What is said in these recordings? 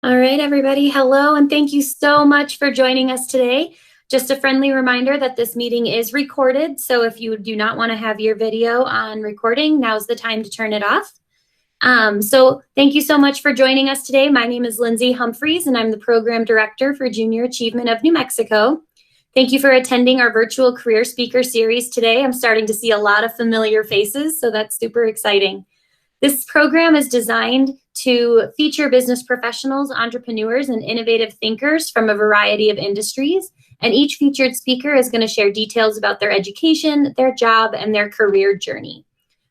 All right, everybody. Hello, and thank you so much for joining us today. Just a friendly reminder that this meeting is recorded, so if you do not want to have your video on recording, now's the time to turn it off. So thank you so much for joining us today. My name is Lindsay Humphreys, and I'm the Program Director for Junior Achievement of New Mexico. Thank you for attending our virtual career speaker series today. I'm starting to see a lot of familiar faces, so that's super exciting. This program is designed to feature business professionals, entrepreneurs, and innovative thinkers from a variety of industries. And each featured speaker is going to share details about their education, their job, and their career journey.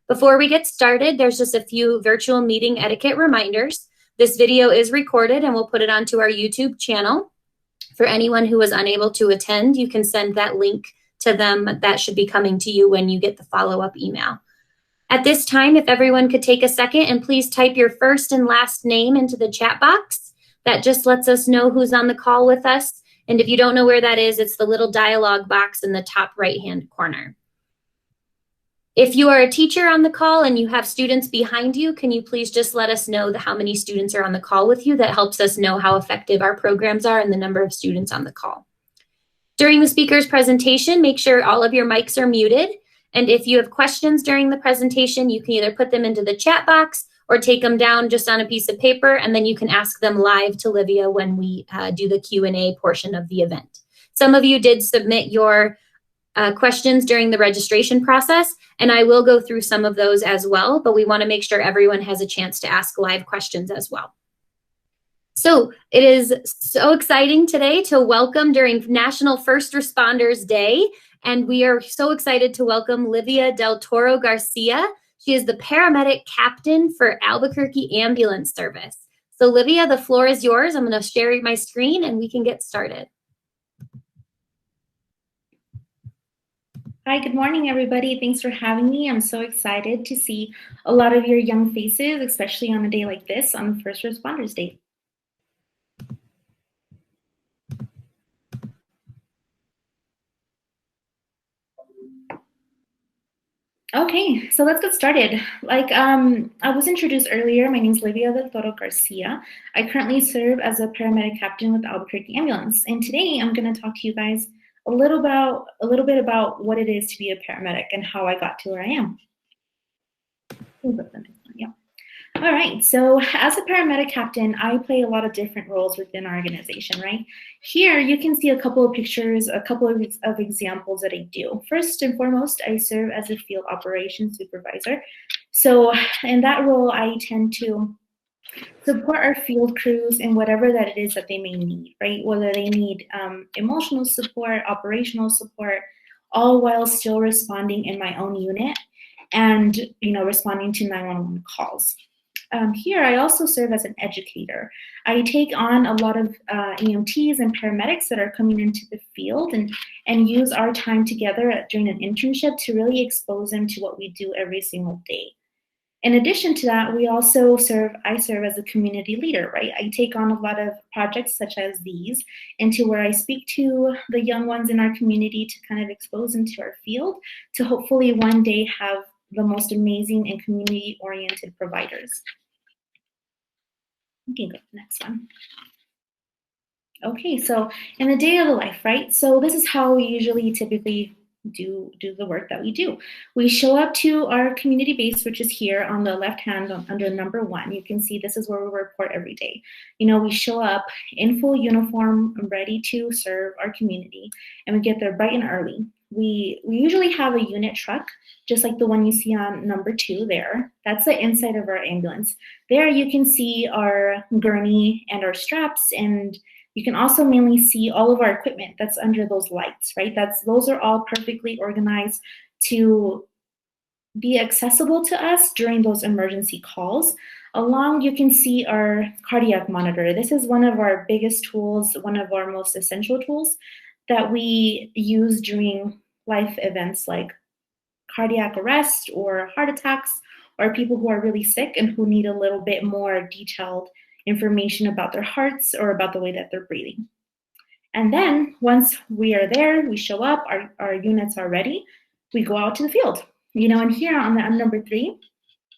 Before we get started, there's just a few virtual meeting etiquette reminders. This video is recorded and we'll put it onto our YouTube channel. For anyone who was unable to attend, you can send that link to them. That should be coming to you when you get the follow-up email. At this time, if everyone could take a second and please type your first and last name into the chat box. That just lets us know who's on the call with us. And if you don't know where that is, it's the little dialog box in the top right-hand corner. If you are a teacher on the call and you have students behind you, can you please just let us know how many students are on the call with you? That helps us know how effective our programs are and the number of students on the call. During the speaker's presentation, make sure all of your mics are muted. And if you have questions during the presentation, you can either put them into the chat box or take them down just on a piece of paper, and then you can ask them live to Livia when we do the Q&A portion of the event. Some of you did submit your questions during the registration process, and I will go through some of those as well, but we want to make sure everyone has a chance to ask live questions as well. So it is so exciting today to welcome during National First Responders Day. And we are so excited to welcome Livia Del Toro Garcia. She is the Paramedic Captain for Albuquerque Ambulance Service. So Livia, the floor is yours. I'm going to share my screen and we can get started. Hi, good morning, everybody. Thanks for having me. I'm so excited to see a lot of your young faces, especially on a day like this, on First Responders Day. Okay, so let's get started. Like I was introduced earlier, my name is Livia Del Toro Garcia. I currently serve as a paramedic captain with Albuquerque Ambulance, and today I'm going to talk to you guys a little bit about what it is to be a paramedic and how I got to where I am. Yeah. All right, so as a paramedic captain, I play a lot of different roles within our organization, right? Here you can see a couple of pictures, a couple of examples that I do. First and foremost, I serve as a field operations supervisor. So in that role, I tend to support our field crews in whatever that it is that they may need, right? Whether they need emotional support, operational support, all while still responding in my own unit and, responding to 911 calls. Here, I also serve as an educator. I take on a lot of EMTs and paramedics that are coming into the field and use our time together during an internship to really expose them to what we do every single day. In addition to that, I serve as a community leader, right? I take on a lot of projects such as these into where I speak to the young ones in our community to kind of expose them to our field to hopefully one day have the most amazing and community-oriented providers. You can go to the next one. Okay, so in the day of the life, right? So this is how we usually typically do the work that we do. We show up to our community base, which is here on the left hand under number 1. You can see this is where we report every day. We show up in full uniform, ready to serve our community, and we get there bright and early. We usually have a unit truck, just like the one you see on number 2 there. That's the inside of our ambulance. There you can see our gurney and our straps, and you can also mainly see all of our equipment that's under those lights, right? Those are all perfectly organized to be accessible to us during those emergency calls. Along, you can see our cardiac monitor. This is one of our biggest tools, one of our most essential tools that we use during life events like cardiac arrest or heart attacks, or people who are really sick and who need a little bit more detailed information about their hearts or about the way that they're breathing. And then once we are there, we show up, our units are ready, we go out to the field. And here on number 3,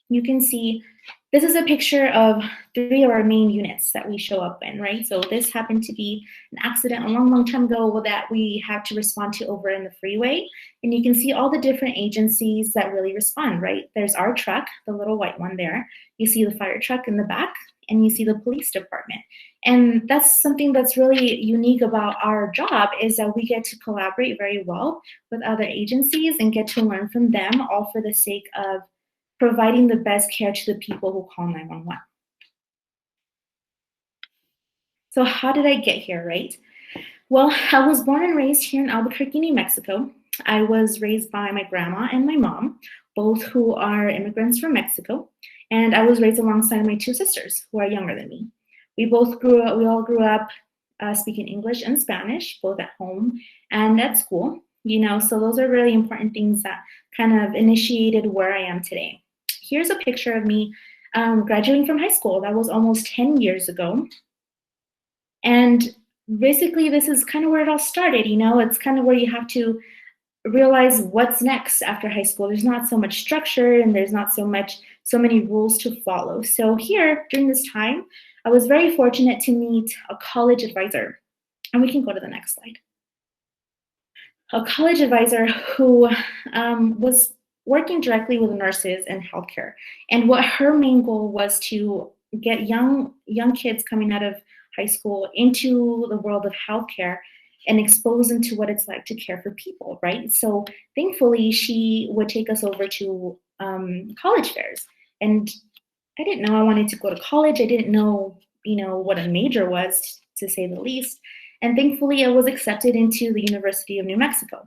you can see This is a picture of 3 of our main units that we show up in, right? So this happened to be an accident a long, long time ago that we had to respond to over in the freeway. And you can see all the different agencies that really respond, right? There's our truck, the little white one there. You see the fire truck in the back, and you see the police department. And that's something that's really unique about our job, is that we get to collaborate very well with other agencies and get to learn from them, all for the sake of providing the best care to the people who call 911. So how did I get here, right? Well, I was born and raised here in Albuquerque, New Mexico. I was raised by my grandma and my mom, both who are immigrants from Mexico. And I was raised alongside my 2 sisters who are younger than me. We all grew up speaking English and Spanish, both at home and at school. So those are really important things that kind of initiated where I am today. Here's a picture of me graduating from high school. That was almost 10 years ago. And basically, this is kind of where it all started. It's kind of where you have to realize what's next after high school. There's not so much structure, and there's not so many rules to follow. So here, during this time, I was very fortunate to meet a college advisor. And we can go to the next slide. A college advisor who was working directly with nurses and healthcare. And what her main goal was to get young kids coming out of high school into the world of healthcare and expose them to what it's like to care for people, right? So thankfully, she would take us over to college fairs. And I didn't know I wanted to go to college. I didn't know, what a major was, to say the least. And thankfully, I was accepted into the University of New Mexico.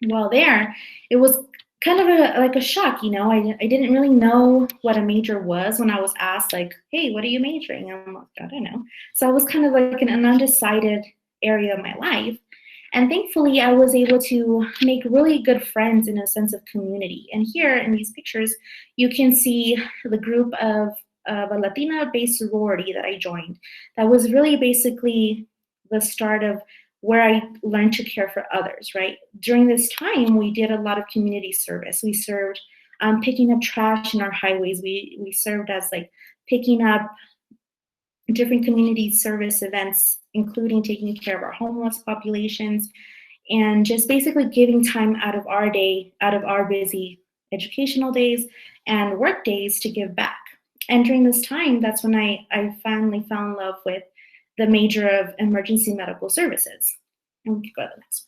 While there, it was kind of like a shock, I didn't really know what a major was when I was asked, like, hey, what are you majoring? I'm like, I don't know. So I was kind of like in an undecided area of my life. And thankfully, I was able to make really good friends in a sense of community. And here in these pictures, you can see the group of a Latina-based sorority that I joined. That was really basically the start of where I learned to care for others, right? During this time, we did a lot of community service. We served picking up trash in our highways. We served as like picking up different community service events, including taking care of our homeless populations, and just basically giving time out of our day, out of our busy educational days and work days to give back. And during this time, that's when I finally fell in love with the major of emergency medical services. And we can go to the next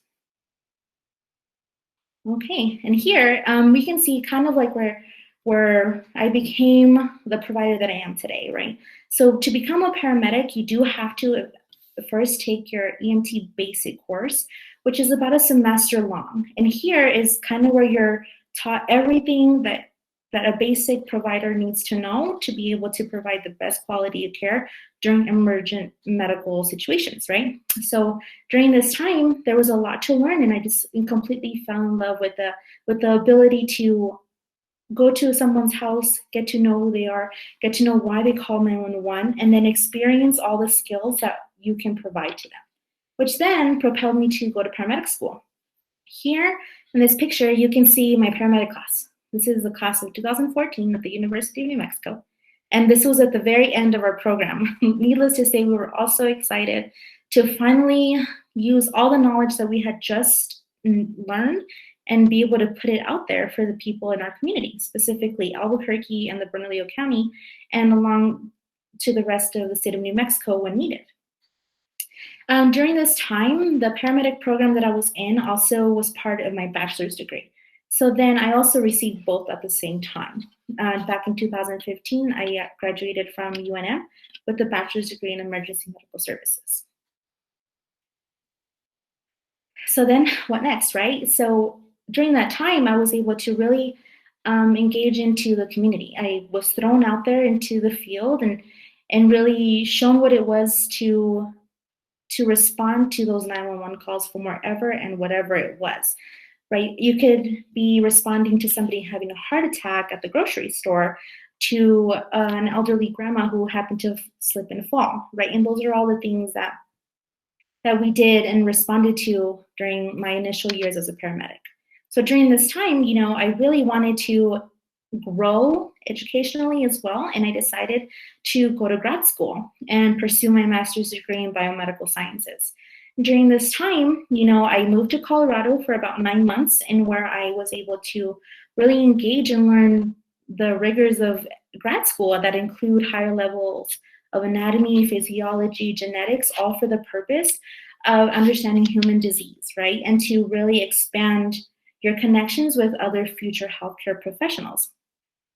one. Okay, and here we can see kind of like where I became the provider that I am today, right? So to become a paramedic, you do have to first take your EMT basic course, which is about a semester long. And here is kind of where you're taught everything that a basic provider needs to know to be able to provide the best quality of care during emergent medical situations, right? So during this time, there was a lot to learn, and I just completely fell in love with the ability to go to someone's house, get to know who they are, get to know why they call 911, and then experience all the skills that you can provide to them, which then propelled me to go to paramedic school. Here in this picture, you can see my paramedic class. This is the class of 2014 at the University of New Mexico. And this was at the very end of our program. Needless to say, we were also excited to finally use all the knowledge that we had just learned and be able to put it out there for the people in our community, specifically Albuquerque and the Bernalillo County, and along to the rest of the state of New Mexico when needed. During this time, the paramedic program that I was in also was part of my bachelor's degree. So then I also received both at the same time. Back in 2015, I graduated from UNM with a bachelor's degree in emergency medical services. So then what next, right? So during that time, I was able to really engage into the community. I was thrown out there into the field and really shown what it was to respond to those 911 calls from wherever and whatever it was, right? You could be responding to somebody having a heart attack at the grocery store, to an elderly grandma who happened to slip and fall, right? And those are all the things that we did and responded to during my initial years as a paramedic. So during this time, I really wanted to grow educationally as well, and I decided to go to grad school and pursue my master's degree in biomedical sciences. During this time, I moved to Colorado for about 9 months, and where I was able to really engage and learn the rigors of grad school that include higher levels of anatomy, physiology, genetics, all for the purpose of understanding human disease, right? And to really expand your connections with other future healthcare professionals.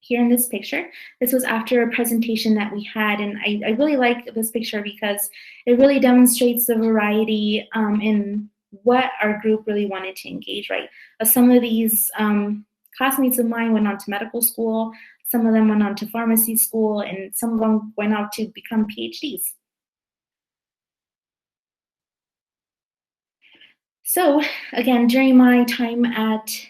Here in this picture, this was after a presentation that we had, and I really like this picture because it really demonstrates the variety in what our group really wanted to engage, right? Some of these classmates of mine went on to medical school, some of them went on to pharmacy school, and some of them went out to become PhDs. So again, during my time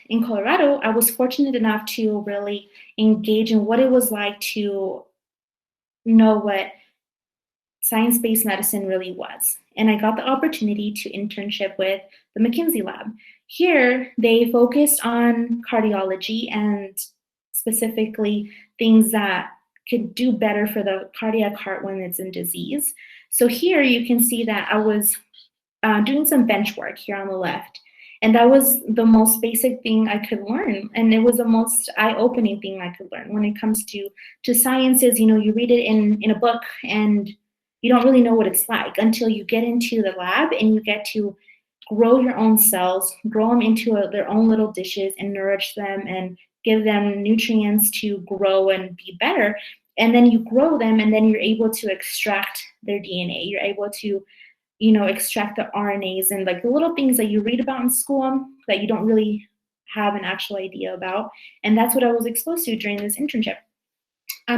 in Colorado, I was fortunate enough to really engage in what it was like to know what science-based medicine really was. And I got the opportunity to internship with the McKinsey lab. Here, they focused on cardiology and specifically things that could do better for the cardiac heart when it's in disease. So here you can see that I was doing some bench work here on the left. And that was the most basic thing I could learn. And it was the most eye-opening thing I could learn when it comes to sciences. You read it in a book and you don't really know what it's like until you get into the lab and you get to grow your own cells, grow them into their own little dishes and nourish them and give them nutrients to grow and be better. And then you grow them and then you're able to extract their DNA. You're able to extract the RNAs and like the little things that you read about in school that you don't really have an actual idea about. And that's what I was exposed to during this internship.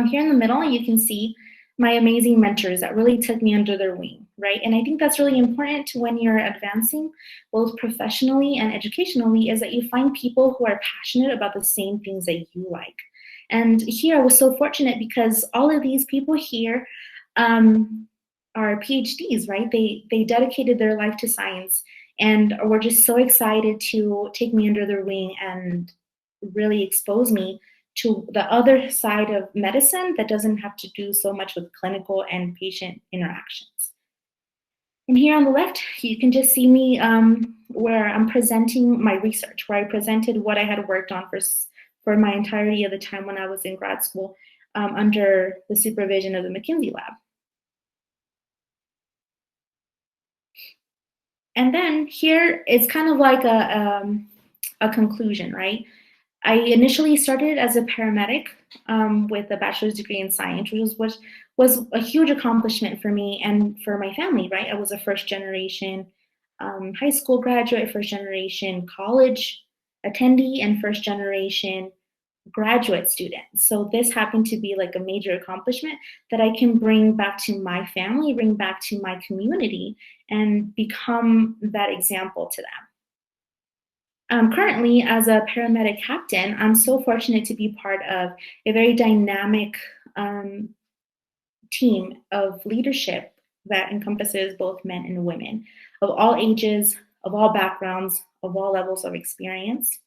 Here in the middle, you can see my amazing mentors that really took me under their wing, right? And I think that's really important when you're advancing, both professionally and educationally, is that you find people who are passionate about the same things that you like. And here I was so fortunate because all of these people here are PhDs, right? They dedicated their life to science and were just so excited to take me under their wing and really expose me to the other side of medicine that doesn't have to do so much with clinical and patient interactions. And here on the left, you can just see me where I'm presenting my research, where I presented what I had worked on for my entirety of the time when I was in grad school under the supervision of the McKinsey lab. And then here it's kind of like a conclusion, right? I initially started as a paramedic with a bachelor's degree in science, which was a huge accomplishment for me and for my family, right? I was a first generation high school graduate, first generation college attendee, and first generation graduate student. So this happened to be like a major accomplishment that I can bring back to my family, bring back to my community, and become that example to them. Currently, as a paramedic captain, I'm so fortunate to be part of a very dynamic team of leadership that encompasses both men and women of all ages, of all backgrounds, of all levels of experience.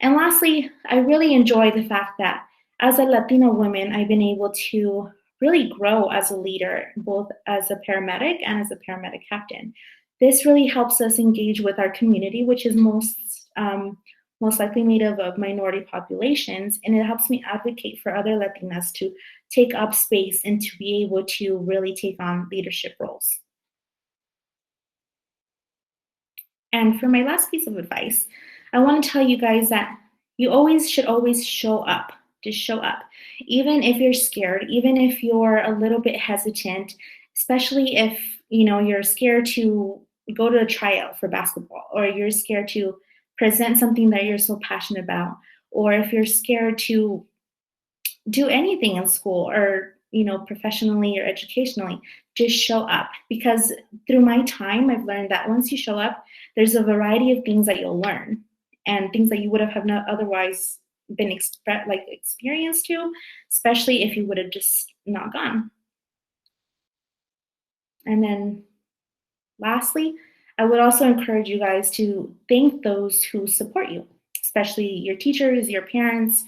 And lastly, I really enjoy the fact that as a Latina woman, I've been able to really grow as a leader, both as a paramedic and as a paramedic captain. This really helps us engage with our community, which is most likely made up of minority populations, and it helps me advocate for other Latinas to take up space and to be able to really take on leadership roles. And for my last piece of advice, I want to tell you guys that you should always show up. Just show up. Even if you're scared, even if you're a little bit hesitant, especially if you're scared to go to a tryout for basketball, or you're scared to present something that you're so passionate about, or if you're scared to do anything in school or professionally or educationally, just show up. Because through my time, I've learned that once you show up, there's a variety of things that you'll learn and things that you would have not otherwise been experienced to, especially if you would have just not gone. And then lastly, I would also encourage you guys to thank those who support you, especially your teachers, your parents,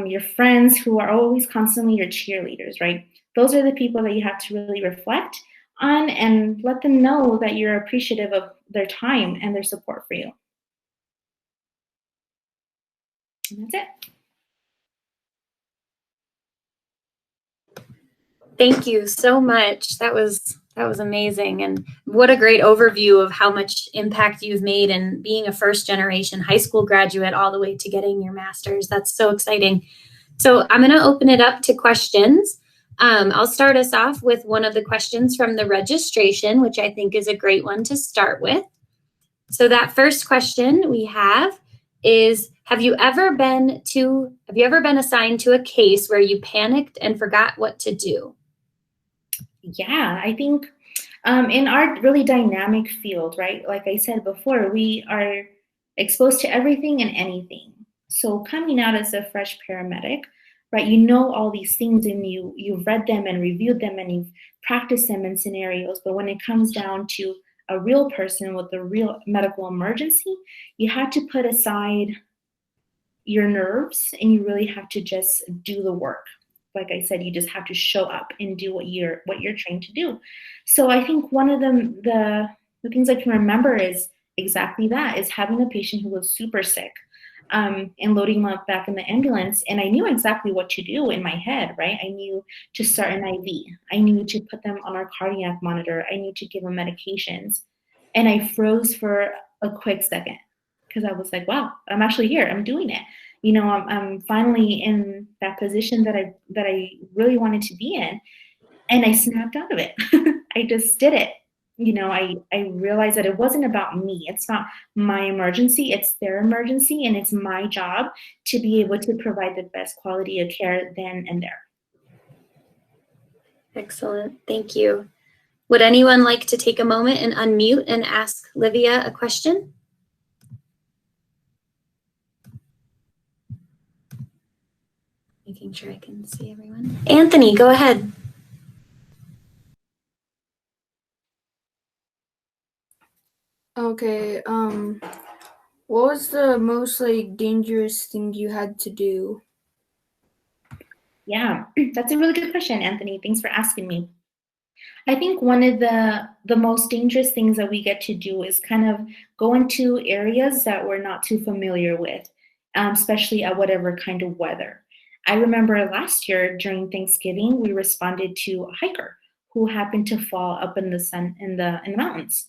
your friends who are always constantly your cheerleaders, right? Those are the people that you have to really reflect on and let them know that you're appreciative of their time and their support for you. And that's it. Thank you so much. That was amazing. And what a great overview of how much impact you've made in being a first generation high school graduate all the way to getting your master's. That's so exciting. So I'm going to open it up to questions. I'll start us off with one of the questions from the registration, which I think is a great one to start with. So that first question we have is, have you ever been assigned to a case where you panicked and forgot what to do? Yeah, I think in our really dynamic field, right? Like I said before, we are exposed to everything and anything. So coming out as a fresh paramedic, right? You know all these things and you've read them and reviewed them and you've practiced them in scenarios. But when it comes down to a real person with a real medical emergency, you have to put aside your nerves and you really have to just do the work. Like I said, you just have to show up and do what you're trained to do. So I think one of the things I can remember is exactly that, is having a patient who was super sick, and loading them up back in the ambulance. And I knew exactly what to do in my head, right? I knew to start an IV. I knew to put them on our cardiac monitor. I knew to give them medications. And I froze for a quick second because I was like, wow, I'm actually here. I'm doing it. I'm finally in that position that I really wanted to be in, and I snapped out of it. I just did it. I realized that it wasn't about me. It's not my emergency. It's their emergency, and it's my job to be able to provide the best quality of care then and there. Excellent. Thank you. Would anyone like to take a moment and unmute and ask Livia a question? Making sure I can see everyone. Anthony, go ahead. Okay, what was the most dangerous thing you had to do? Yeah, that's a really good question, Anthony. Thanks for asking me. I think one of the most dangerous things that we get to do is kind of go into areas that we're not too familiar with, especially at whatever kind of weather. I remember last year during Thanksgiving, we responded to a hiker who happened to fall up in the sun in the mountains.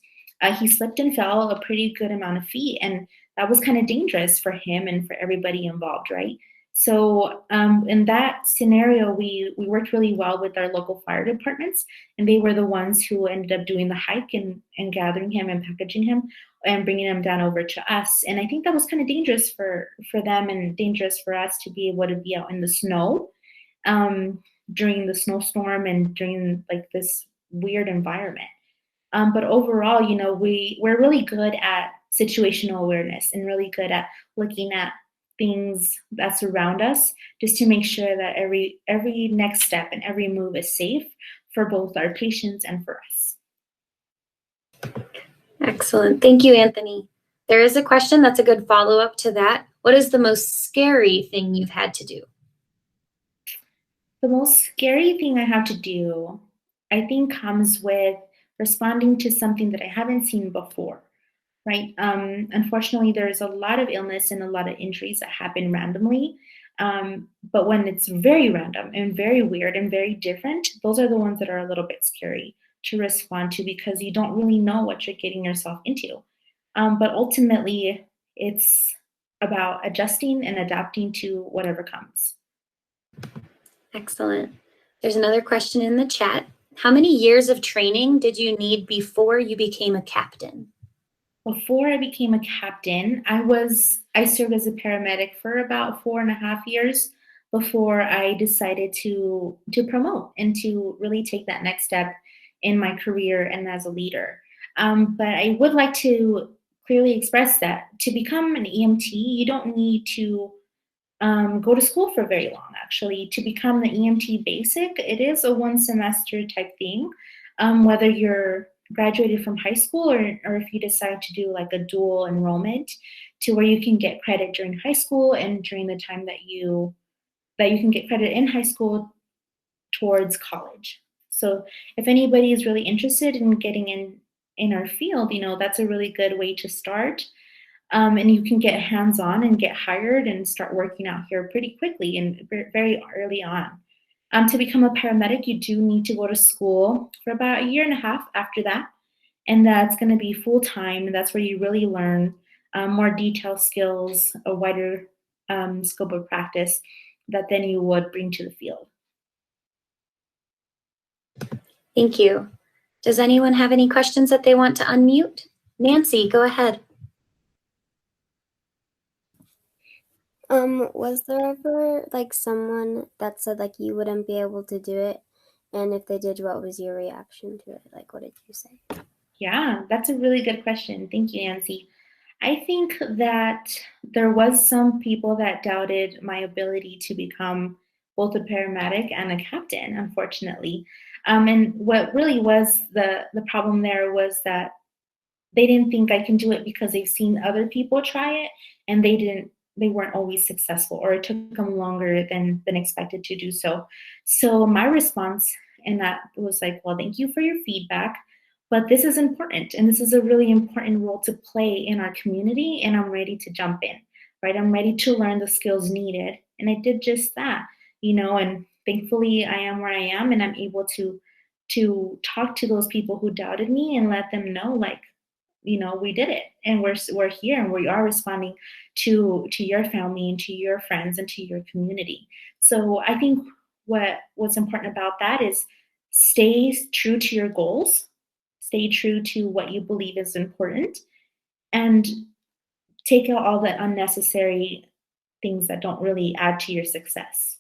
He slipped and fell a pretty good amount of feet, and that was kind of dangerous for him and for everybody involved, right? So in that scenario, we worked really well with our local fire departments, and they were the ones who ended up doing the hike and gathering him and packaging him and bringing him down over to us. And I think that was kind of dangerous for them and dangerous for us to be able to be out in the snow during the snowstorm and during like this weird environment. But overall, we're really good at situational awareness and really good at looking at things that surround us just to make sure that every next step and every move is safe for both our patients and for us. Excellent. Thank you, Anthony. There is a question that's a good follow-up to that. What is the most scary thing you've had to do? The most scary thing I have to do, I think, comes with responding to something that I haven't seen before. Right. Unfortunately, there's a lot of illness and a lot of injuries that happen randomly. But when it's very random and very weird and very different, those are the ones that are a little bit scary to respond to because you don't really know what you're getting yourself into. But ultimately, it's about adjusting and adapting to whatever comes. Excellent. There's another question in the chat. How many years of training did you need before you became a captain? Before I became a captain, I served as a paramedic for about 4.5 years before I decided to promote and to really take that next step in my career and as a leader. But I would like to clearly express that to become an EMT, you don't need to go to school for very long. Actually, to become the EMT basic, it is a 1-semester type thing, whether you're graduated from high school or if you decide to do like a dual enrollment to where you can get credit during high school and during the time that you that you can get credit in high school towards college. So if anybody is really interested in getting in our field, that's a really good way to start. And you can get hands-on and get hired and start working out here pretty quickly and very early on. To become a paramedic, you do need to go to school for about a year and a half after that. And that's going to be full-time. And that's where you really learn more detailed skills, a wider scope of practice that then you would bring to the field. Thank you. Does anyone have any questions that they want to unmute? Nancy, go ahead. Was there ever like someone that said like you wouldn't be able to do it? And if they did, what was your reaction to it? Like, what did you say? Yeah, that's a really good question. Thank you, Nancy. I think that there was some people that doubted my ability to become both a paramedic and a captain, unfortunately. And what really was the problem there was that they didn't think I can do it because they've seen other people try it and they weren't always successful, or it took them longer than expected to do so. So my response in that was like, well, thank you for your feedback, but this is important and this is a really important role to play in our community, and I'm ready to jump in, right? I'm ready to learn the skills needed. And I did just that, and thankfully I am where I am, and I'm able to talk to those people who doubted me and let them know, like, we did it, and we're here, and we are responding to your family and to your friends and to your community. So I think what's important about that is stay true to your goals, stay true to what you believe is important, and take out all the unnecessary things that don't really add to your success.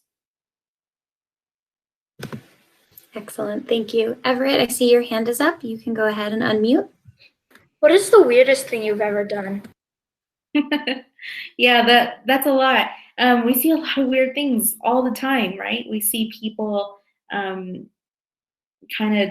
Excellent. Thank you. Everett, I see your hand is up. You can go ahead and unmute. What is the weirdest thing you've ever done? Yeah, that's a lot. We see a lot of weird things all the time, right? We see people kind of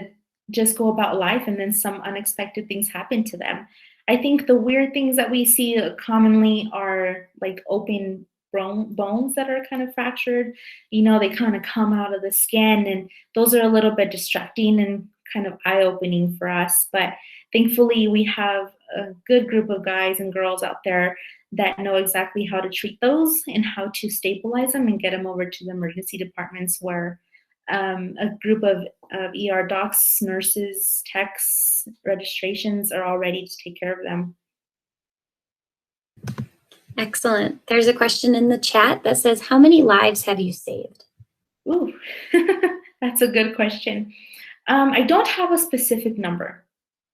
just go about life, and then some unexpected things happen to them. I think the weird things that we see commonly are like open bones that are kind of fractured. They kind of come out of the skin, and those are a little bit distracting and kind of eye-opening for us. But thankfully, we have a good group of guys and girls out there that know exactly how to treat those and how to stabilize them and get them over to the emergency departments, where a group of ER docs, nurses, techs, registrations are all ready to take care of them. Excellent. There's a question in the chat that says, how many lives have you saved? Ooh, that's a good question. I don't have a specific number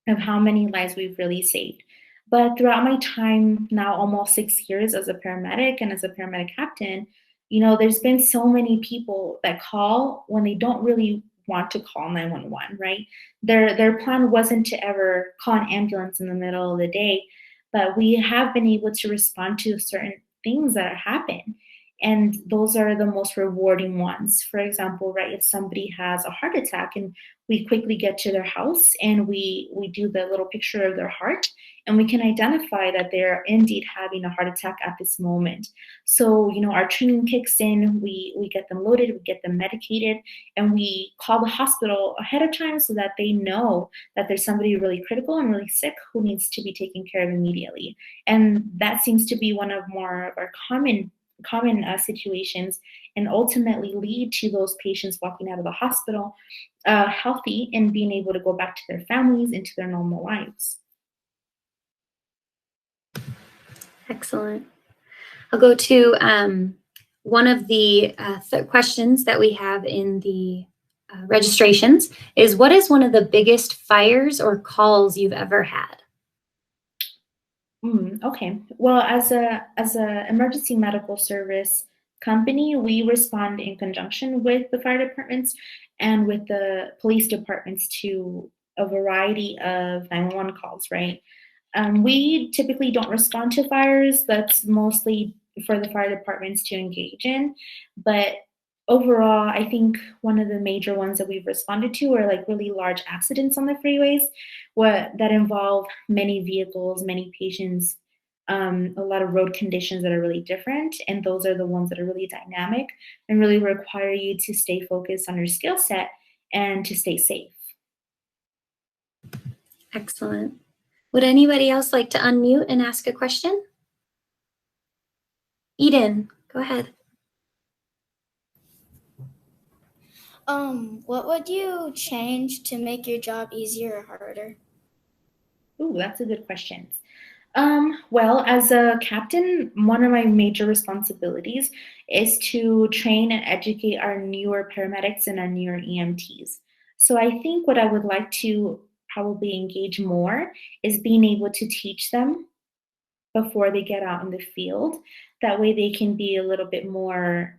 of how many lives we've really saved, but throughout my time now, almost 6 years as a paramedic and as a paramedic captain, there's been so many people that call when they don't really want to call 911, right? Their plan wasn't to ever call an ambulance in the middle of the day, but we have been able to respond to certain things that happen. And those are the most rewarding ones. For example, right, if somebody has a heart attack and we quickly get to their house and we do the little picture of their heart, and we can identify that they're indeed having a heart attack at this moment. So, our training kicks in, we get them loaded, we get them medicated, and we call the hospital ahead of time so that they know that there's somebody really critical and really sick who needs to be taken care of immediately. And that seems to be one of more of our common situations, and ultimately lead to those patients walking out of the hospital healthy and being able to go back to their families and to their normal lives. Excellent. I'll go to one of the questions that we have in the registrations is, what is one of the biggest fires or calls you've ever had? Okay. Well, as a emergency medical service company, we respond in conjunction with the fire departments and with the police departments to a variety of 911 calls, right? We typically don't respond to fires. That's mostly for the fire departments to engage in. But overall, I think one of the major ones that we've responded to are like really large accidents on the freeways that involve many vehicles, many patients, a lot of road conditions that are really different, and those are the ones that are really dynamic and really require you to stay focused on your skill set and to stay safe. Excellent. Would anybody else like to unmute and ask a question? Eden, go ahead. What would you change to make your job easier or harder? Ooh, that's a good question. Well, as a captain, one of my major responsibilities is to train and educate our newer paramedics and our newer EMTs. So I think what I would like to probably engage more is being able to teach them before they get out in the field. That way they can be a little bit more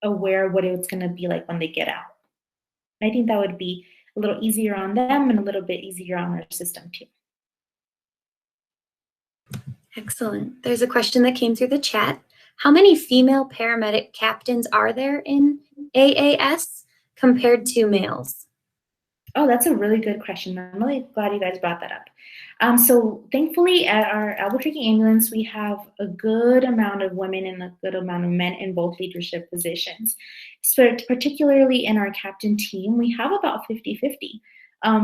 aware of what it's going to be like when they get out. I think that would be a little easier on them and a little bit easier on our system too. Excellent. There's a question that came through the chat. How many female paramedic captains are there in AAS compared to males? Oh, that's a really good question. I'm really glad you guys brought that up. So thankfully at our Albuquerque ambulance, we have a good amount of women and a good amount of men in both leadership positions. So particularly in our captain team, we have about 50-50,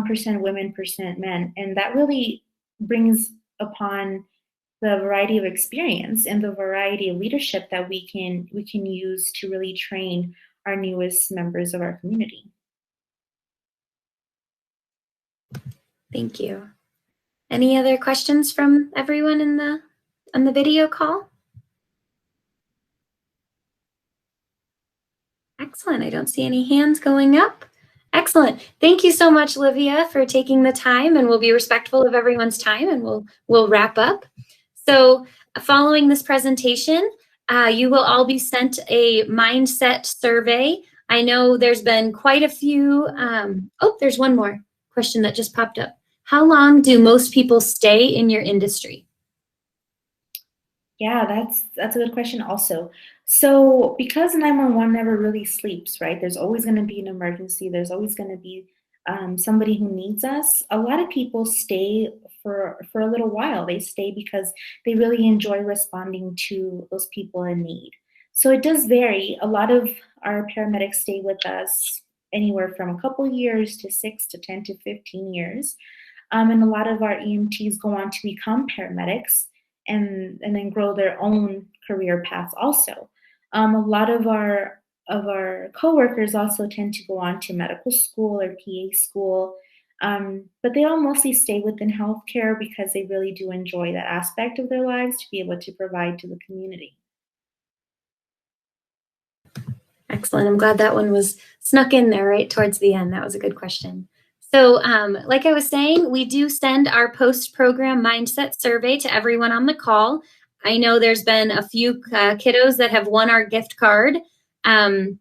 percent women, percent men. And that really brings upon the variety of experience and the variety of leadership that we can use to really train our newest members of our community. Thank you. Any other questions from everyone on the video call? Excellent. I don't see any hands going up. Excellent. Thank you so much, Livia, for taking the time, and we'll be respectful of everyone's time, and we'll wrap up. So following this presentation, you will all be sent a mindset survey. I know there's been quite a few. Oh, there's one more question that just popped up. How long do most people stay in your industry? Yeah, that's a good question also. So because 911 never really sleeps, right? There's always going to be an emergency. There's always going to be somebody who needs us. A lot of people stay for a little while. They stay because they really enjoy responding to those people in need. So it does vary. A lot of our paramedics stay with us anywhere from a couple years to 6 to 10 to 15 years. And a lot of our EMTs go on to become paramedics and then grow their own career paths also. A lot of our coworkers also tend to go on to medical school or PA school, but they all mostly stay within healthcare because they really do enjoy that aspect of their lives to be able to provide to the community. Excellent. I'm glad that one was snuck in there right towards the end. That was a good question. So like I was saying, we do send our post-program mindset survey to everyone on the call. I know there's been a few kiddos that have won our gift card. And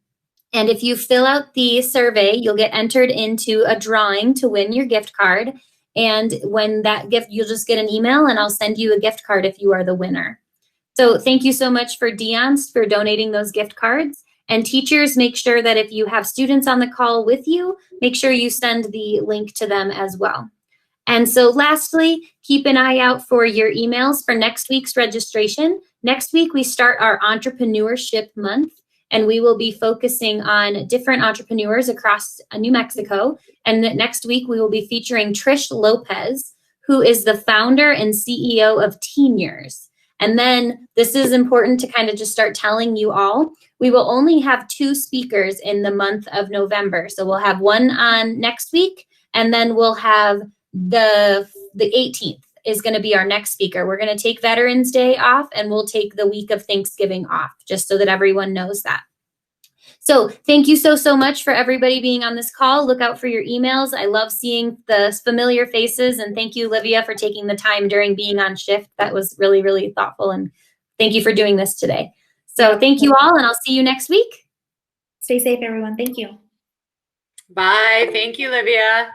if you fill out the survey, you'll get entered into a drawing to win your gift card. And when that gift, you'll just get an email and I'll send you a gift card if you are the winner. So thank you so much for Dion's for donating those gift cards. And teachers, make sure that if you have students on the call with you, make sure you send the link to them as well. And so lastly, keep an eye out for your emails for next week's registration. Next week, we start our entrepreneurship month, and we will be focusing on different entrepreneurs across New Mexico. And next week, we will be featuring Trish Lopez, who is the founder and CEO of Teen Years. And then this is important to kind of just start telling you all, we will only have 2 speakers in the month of November. So we'll have one on next week, and then we'll have the 18th is going to be our next speaker. We're going to take Veterans Day off, and we'll take the week of Thanksgiving off, just so that everyone knows that. So thank you so much for everybody being on this call. Look out for your emails. I love seeing the familiar faces, and thank you, Livia, for taking the time during being on shift. That was really, really thoughtful, and thank you for doing this today. So thank you all, and I'll see you next week. Stay safe, everyone. Thank you. Bye. Thank you, Livia.